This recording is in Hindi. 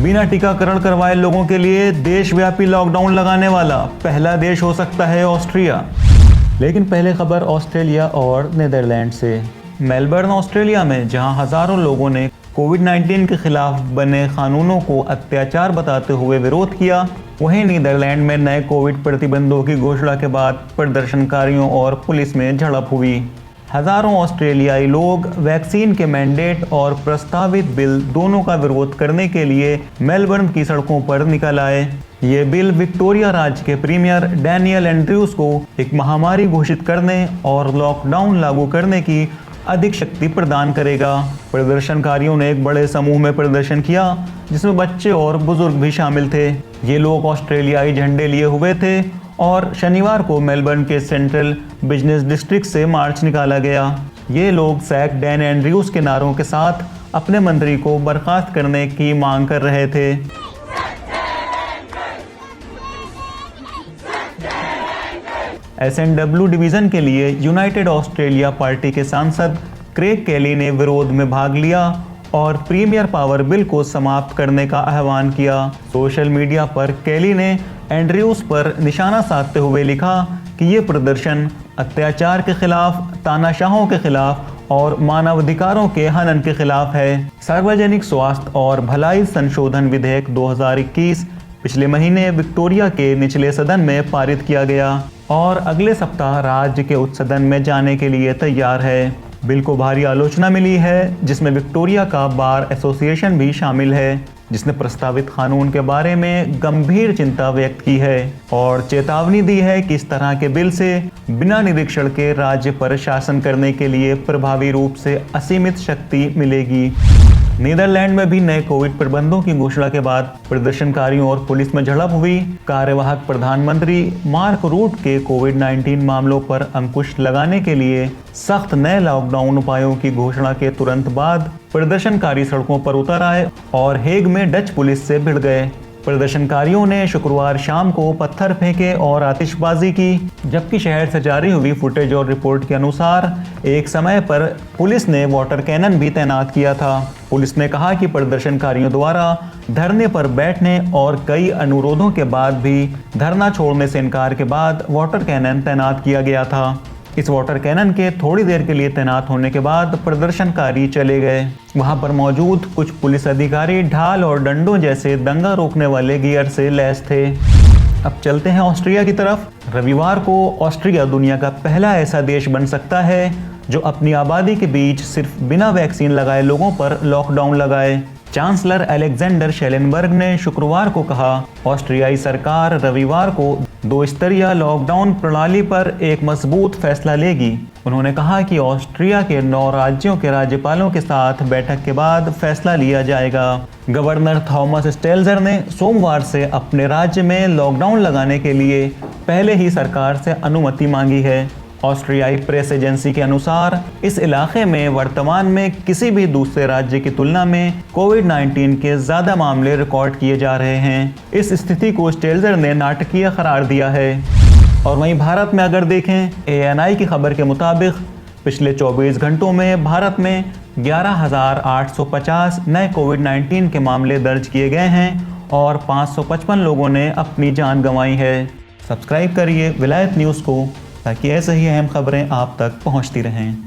बिना टीकाकरण करवाए लोगों के लिए देशव्यापी लॉकडाउन लगाने वाला पहला देश हो सकता है ऑस्ट्रिया। लेकिन पहले खबर ऑस्ट्रेलिया और नीदरलैंड से। मेलबर्न ऑस्ट्रेलिया में जहां हजारों लोगों ने कोविड-19 के खिलाफ बने कानूनों को अत्याचार बताते हुए विरोध किया, वहीं नीदरलैंड में नए कोविड प्रतिबंधों की घोषणा के बाद प्रदर्शनकारियों और पुलिस में झड़प हुई। हजारों ऑस्ट्रेलियाई लोग वैक्सीन के मैंडेट और प्रस्तावित बिल दोनों का विरोध करने के लिए मेलबर्न की सड़कों पर निकल आए। ये बिल विक्टोरिया राज्य के प्रीमियर डैनियल एंड्रयूज को एक महामारी घोषित करने और लॉकडाउन लागू करने की अधिक शक्ति प्रदान करेगा। प्रदर्शनकारियों ने एक बड़े समूह में प्रदर्शन किया जिसमें बच्चे और बुजुर्ग भी शामिल थे। ये लोग ऑस्ट्रेलियाई झंडे लिए हुए थे और शनिवार को मेलबर्न के सेंट्रल बिजनेस डिस्ट्रिक्ट से मार्च निकाला गया। ये लोग सैक डैन एंड्रयूज के नारों के साथ अपने मंत्री को बर्खास्त करने की मांग कर रहे थे। SNW डिवीज़न के लिए यूनाइटेड ऑस्ट्रेलिया पार्टी के सांसद क्रेग केली ने विरोध में भाग लिया और प्रीमियर पावर बिल को समाप्त करने का आह्वान किया। सोशल मीडिया पर केली ने एंड्रयूज पर निशाना साधते हुए लिखा कि ये प्रदर्शन अत्याचार के खिलाफ, तानाशाहों के खिलाफ और मानवाधिकारों के हनन के खिलाफ है। सार्वजनिक स्वास्थ्य और भलाई संशोधन विधेयक 2021 पिछले महीने विक्टोरिया के निचले सदन में पारित किया गया और अगले सप्ताह राज्य के उच्च सदन में जाने के लिए तैयार है। बिल को भारी आलोचना मिली है, जिसमें विक्टोरिया का बार एसोसिएशन भी शामिल है, जिसने प्रस्तावित कानून के बारे में गंभीर चिंता व्यक्त की है और चेतावनी दी है कि इस तरह के बिल से बिना निरीक्षण के राज्य पर शासन करने के लिए प्रभावी रूप से असीमित शक्ति मिलेगी। नीदरलैंड में भी नए कोविड प्रतिबंधों की घोषणा के बाद प्रदर्शनकारियों और पुलिस में झड़प हुई। कार्यवाहक प्रधानमंत्री मार्क रूट के कोविड-19 मामलों पर अंकुश लगाने के लिए सख्त नए लॉकडाउन उपायों की घोषणा के तुरंत बाद प्रदर्शनकारी सड़कों पर उतर आए और हेग में डच पुलिस से भिड़ गए। प्रदर्शनकारियों ने शुक्रवार शाम को पत्थर फेंके और आतिशबाजी की, जबकि शहर से जारी हुई फुटेज और रिपोर्ट के अनुसार एक समय पर पुलिस ने वाटर कैनन भी तैनात किया था। पुलिस ने कहा कि प्रदर्शनकारियों द्वारा धरने पर बैठने और कई अनुरोधों के बाद भी धरना छोड़ने से इनकार के बाद वाटर कैनन तैनात किया गया था। इस वाटर कैनन के थोड़ी देर के लिए तैनात होने के बाद प्रदर्शनकारी चले गए। वहां पर मौजूद कुछ पुलिस अधिकारी ढाल और डंडों जैसे दंगा रोकने वाले गियर से लैस थे। अब चलते हैं ऑस्ट्रिया की तरफ। रविवार को ऑस्ट्रिया दुनिया का पहला ऐसा देश बन सकता है जो अपनी आबादी के बीच सिर्फ बिना वैक्सीन लगाए लोगों पर लॉकडाउन लगाए। चांसलर अलेक्जेंडर शेलेनबर्ग ने शुक्रवार को कहा, ऑस्ट्रियाई सरकार रविवार को 2 स्तरीय लॉकडाउन प्रणाली पर एक मजबूत फैसला लेगी। उन्होंने कहा कि ऑस्ट्रिया के 9 राज्यों के राज्यपालों के साथ बैठक के बाद फैसला लिया जाएगा। गवर्नर थॉमस स्टेल्जर ने सोमवार से अपने राज्य में लॉकडाउन लगाने के लिए पहले ही सरकार से अनुमति मांगी है। ऑस्ट्रियाई प्रेस एजेंसी के अनुसार इस इलाके में वर्तमान में किसी भी दूसरे राज्य की तुलना में कोविड-19 के ज़्यादा मामले रिकॉर्ड किए जा रहे हैं। इस स्थिति को स्टेल्जर ने नाटकीय करार दिया है। और वहीं भारत में अगर देखें, ANI की खबर के मुताबिक पिछले 24 घंटों में भारत में 11,850 नए कोविड-19 के मामले दर्ज किए गए हैं और 555 लोगों ने अपनी जान गंवाई है। सब्सक्राइब करिए विलायत न्यूज़ को ताकि ऐसे ही अहम खबरें आप तक पहुंचती रहें।